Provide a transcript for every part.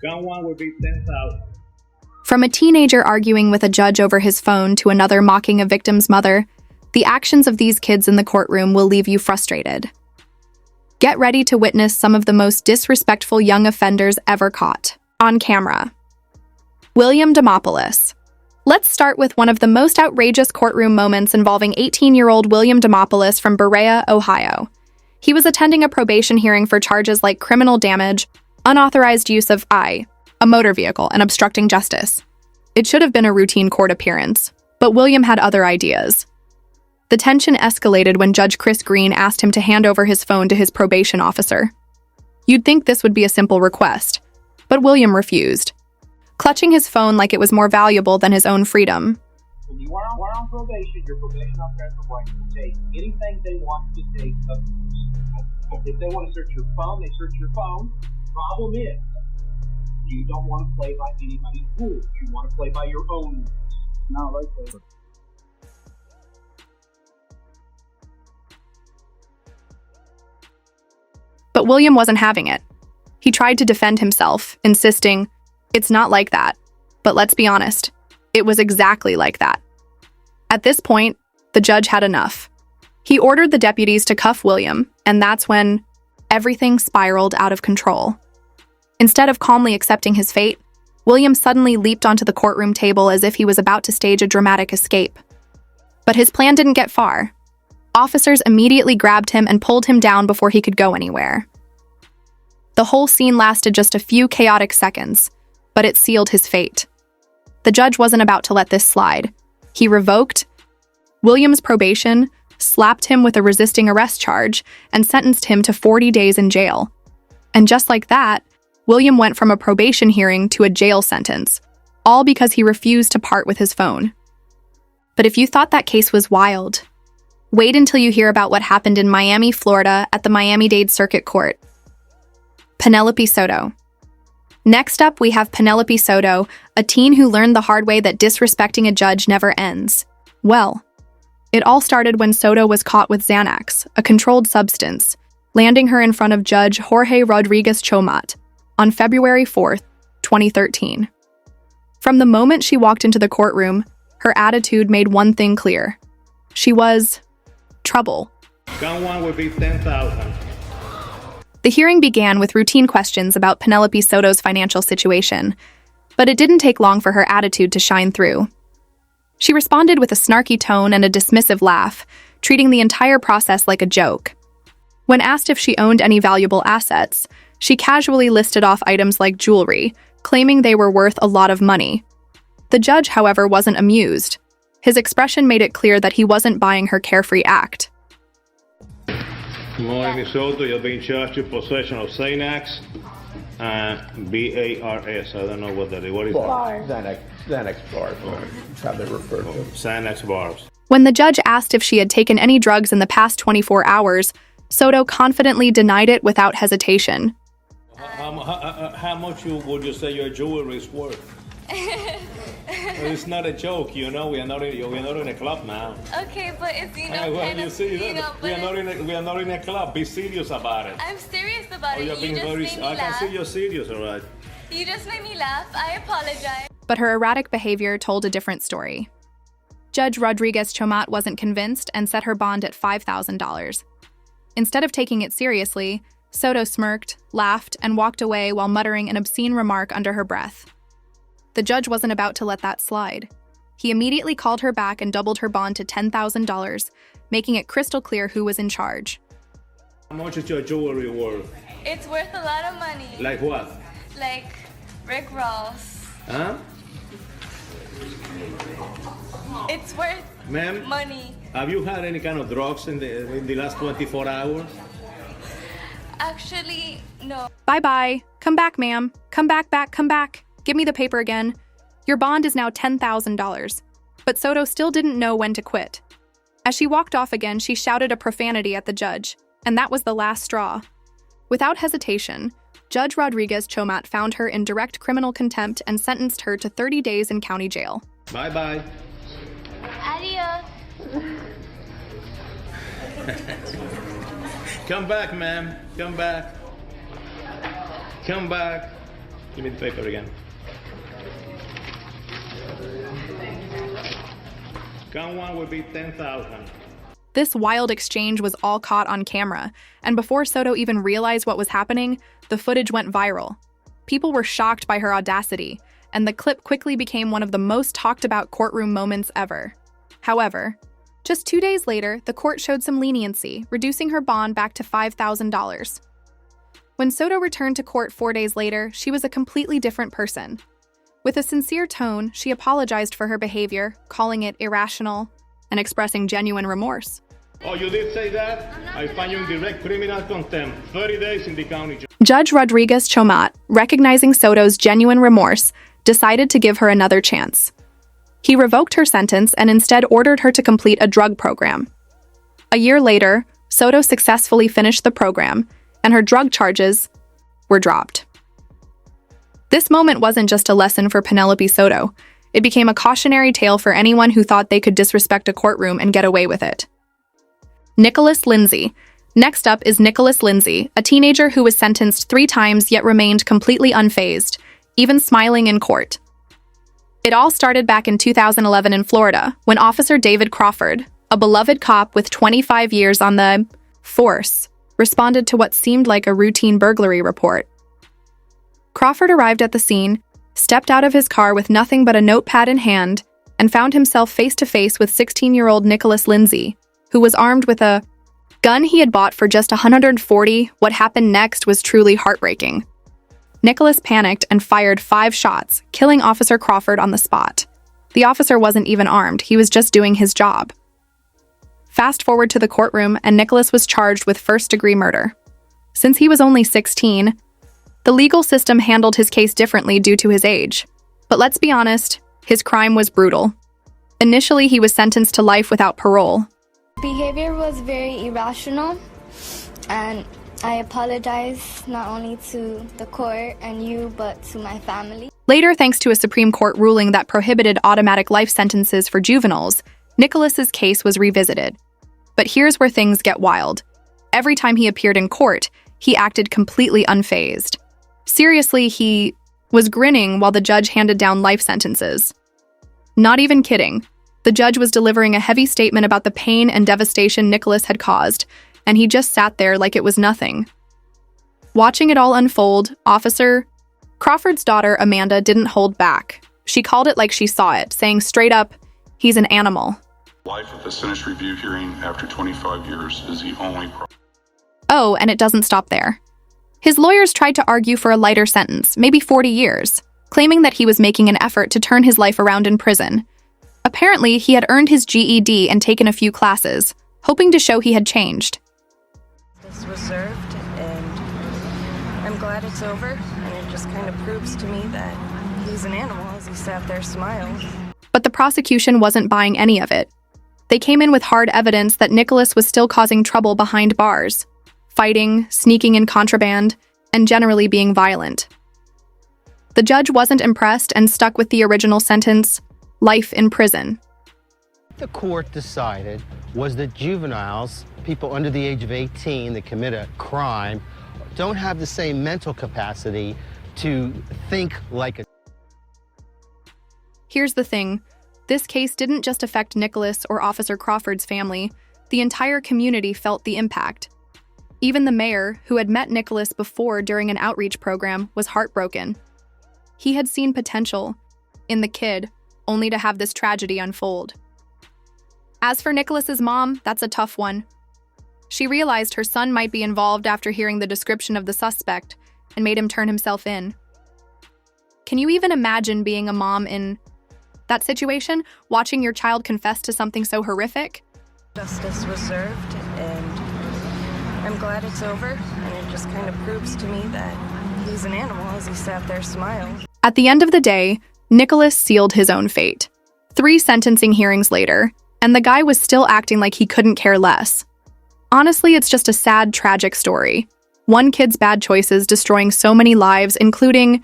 Gun one would be 10,000. From a teenager arguing with a judge over his phone to another mocking a victim's mother, the actions of these kids in the courtroom will leave you frustrated. Get ready to witness some of the most disrespectful young offenders ever caught on camera. William Demopoulos. Let's start with one of the most outrageous courtroom moments involving 18-year-old William Demopoulos from Berea, Ohio. He was attending a probation hearing for charges like criminal damage, unauthorized use of a motor vehicle, and obstructing justice. It should have been a routine court appearance, but William had other ideas. The tension escalated when Judge Chris Green asked him to hand over his phone to his probation officer. You'd think this would be a simple request, but William refused, clutching his phone like it was more valuable than his own freedom. When you are on probation, your probation officer has the right to take anything they want to take of yours. If they want to search your phone, they search your phone. Problem is, you don't want to play by anybody's rules. You want to play by your own rules. Not like that. But William wasn't having it. He tried to defend himself, insisting, "It's not like that." But let's be honest, it was exactly like that. At this point, the judge had enough. He ordered the deputies to cuff William, and that's when everything spiraled out of control. Instead of calmly accepting his fate, William suddenly leaped onto the courtroom table as if he was about to stage a dramatic escape. But his plan didn't get far. Officers immediately grabbed him and pulled him down before he could go anywhere. The whole scene lasted just a few chaotic seconds, but it sealed his fate. The judge wasn't about to let this slide. He revoked William's probation, slapped him with a resisting arrest charge, and sentenced him to 40 days in jail. And just like that, William went from a probation hearing to a jail sentence, all because he refused to part with his phone. But if you thought that case was wild, wait until you hear about what happened in Miami, Florida at the Miami-Dade Circuit Court. Penelope Soto. Next up, we have Penelope Soto, a teen who learned the hard way that disrespecting a judge never ends. Well, it all started when Soto was caught with Xanax, a controlled substance, landing her in front of Judge Jorge Rodriguez Chomat on February 4th, 2013. From the moment she walked into the courtroom, her attitude made one thing clear. She was trouble. Gun one would be 10,000. The hearing began with routine questions about Penelope Soto's financial situation, but it didn't take long for her attitude to shine through. She responded with a snarky tone and a dismissive laugh, treating the entire process like a joke. When asked if she owned any valuable assets, she casually listed off items like jewelry, claiming they were worth a lot of money. The judge, however, wasn't amused. His expression made it clear that he wasn't buying her carefree act. Morning, Soto, you're being charged with possession of Xanax and BARS. I don't know what that is. What is that? Xanax bars, that's how they refer to them. Xanax bars. When the judge asked if she had taken any drugs in the past 24 hours, Soto confidently denied it without hesitation. How much would you say your jewelry is worth? It's not a joke, you know. We are not in a club now. Okay, but it's we are not in a club. Be serious about it. I'm serious about it. You just made me laugh. I can see you're serious, all right. You just made me laugh. I apologize. But her erratic behavior told a different story. Judge Rodriguez Chomat wasn't convinced and set her bond at $5,000. Instead of taking it seriously, Soto smirked, laughed, and walked away while muttering an obscene remark under her breath. The judge wasn't about to let that slide. He immediately called her back and doubled her bond to $10,000, making it crystal clear who was in charge. How much is your jewelry worth? It's worth a lot of money. Like what? Like Rick Ross. Huh? It's worth money. Have you had any kind of drugs in the last 24 hours? Actually, no. Bye-bye. Come back, ma'am. Come back, come back. Give me the paper again. Your bond is now $10,000. But Soto still didn't know when to quit. As she walked off again, she shouted a profanity at the judge, and that was the last straw. Without hesitation, Judge Rodriguez Chomat found her in direct criminal contempt and sentenced her to 30 days in county jail. Bye-bye. Adios. Come back, ma'am. Come back. Come back. Give me the paper again. Count one would be 10,000. This wild exchange was all caught on camera, and before Soto even realized what was happening, the footage went viral. People were shocked by her audacity, and the clip quickly became one of the most talked about courtroom moments ever. However, just 2 days later, the court showed some leniency, reducing her bond back to $5,000. When Soto returned to court 4 days later, she was a completely different person. With a sincere tone, she apologized for her behavior, calling it irrational, and expressing genuine remorse. Oh, you did say that? I find you in direct criminal contempt. 30 days in the county jail. Judge Rodriguez Chomat, recognizing Soto's genuine remorse, decided to give her another chance. He revoked her sentence and instead ordered her to complete a drug program. A year later, Soto successfully finished the program, and her drug charges were dropped. This moment wasn't just a lesson for Penelope Soto. It became a cautionary tale for anyone who thought they could disrespect a courtroom and get away with it. Nicholas Lindsay. Next up is Nicholas Lindsay, a teenager who was sentenced 3 times yet remained completely unfazed, even smiling in court. It all started back in 2011 in Florida, when Officer David Crawford, a beloved cop with 25 years on the force, responded to what seemed like a routine burglary report. Crawford arrived at the scene, stepped out of his car with nothing but a notepad in hand, and found himself face-to-face with 16-year-old Nicholas Lindsay, who was armed with a gun he had bought for just $140. What happened next was truly heartbreaking. Nicholas panicked and fired 5 shots, killing Officer Crawford on the spot. The officer wasn't even armed, he was just doing his job. Fast forward to the courtroom, and Nicholas was charged with first-degree murder. Since he was only 16, the legal system handled his case differently due to his age. But let's be honest, his crime was brutal. Initially, he was sentenced to life without parole. Behavior was very irrational, and I apologize not only to the court and you, but to my family. Later, thanks to a Supreme Court ruling that prohibited automatic life sentences for juveniles, Nicholas's case was revisited. But here's where things get wild. Every time he appeared in court, he acted completely unfazed. Seriously, he was grinning while the judge handed down life sentences. Not even kidding. The judge was delivering a heavy statement about the pain and devastation Nicholas had caused, and he just sat there like it was nothing. Watching it all unfold, Officer Crawford's daughter, Amanda, didn't hold back. She called it like she saw it, saying straight up, "He's an animal." Life at the sentence review hearing after 25 years is the only problem. Oh, and it doesn't stop there. His lawyers tried to argue for a lighter sentence, maybe 40 years, claiming that he was making an effort to turn his life around in prison. Apparently, he had earned his GED and taken a few classes, hoping to show he had changed. This was served, and I'm glad it's over, and it just kind of proves to me that he's an animal as he sat there smiling. But the prosecution wasn't buying any of it. They came in with hard evidence that Nicholas was still causing trouble behind bars, fighting, sneaking in contraband, and generally being violent. The judge wasn't impressed and stuck with the original sentence, life in prison. The court decided was that juveniles, people under the age of 18 that commit a crime, don't have the same mental capacity to think like a... Here's the thing. This case didn't just affect Nicholas or Officer Crawford's family. The entire community felt the impact. Even the mayor, who had met Nicholas before during an outreach program, was heartbroken. He had seen potential in the kid, only to have this tragedy unfold. As for Nicholas's mom, that's a tough one. She realized her son might be involved after hearing the description of the suspect and made him turn himself in. Can you even imagine being a mom in that situation, watching your child confess to something so horrific? Justice was served, and I'm glad it's over, and it just kind of proves to me that he's an animal as he sat there smiling. At the end of the day, Nicholas sealed his own fate. 3 sentencing hearings later, and the guy was still acting like he couldn't care less. Honestly, it's just a sad, tragic story. One kid's bad choices destroying so many lives, including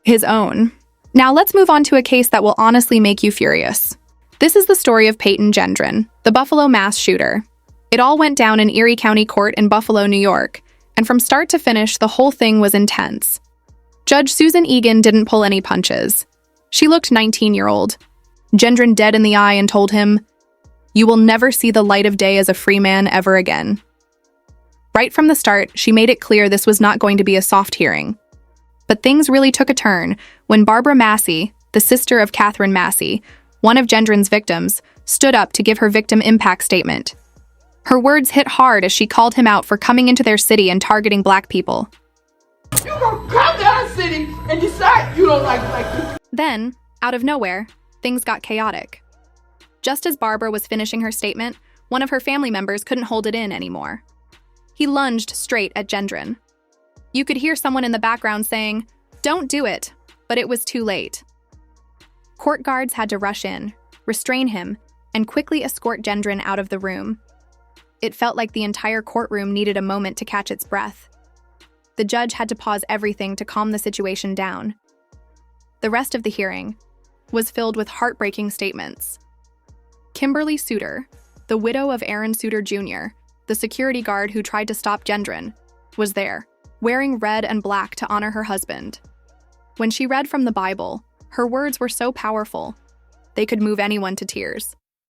his own. Now let's move on to a case that will honestly make you furious. This is the story of Peyton Gendron, the Buffalo mass shooter. It all went down in Erie County Court in Buffalo, New York, and from start to finish, the whole thing was intense. Judge Susan Egan didn't pull any punches. She looked 19-year-old, Gendron dead in the eye, and told him, "You will never see the light of day as a free man ever again." Right from the start, she made it clear this was not going to be a soft hearing. But things really took a turn when Barbara Massey, the sister of Catherine Massey, one of Gendron's victims, stood up to give her victim impact statement. Her words hit hard as she called him out for coming into their city and targeting Black people. You gonna come to our city and decide you don't like Black people. Then, out of nowhere, things got chaotic. Just as Barbara was finishing her statement, one of her family members couldn't hold it in anymore. He lunged straight at Gendron. You could hear someone in the background saying, "Don't do it," but it was too late. Court guards had to rush in, restrain him, and quickly escort Gendron out of the room. It felt like the entire courtroom needed a moment to catch its breath. The judge had to pause everything to calm the situation down. The rest of the hearing was filled with heartbreaking statements. Kimberly Suter, the widow of Aaron Suter Jr., the security guard who tried to stop Gendron, was there, wearing red and black to honor her husband. When she read from the Bible, her words were so powerful, they could move anyone to tears.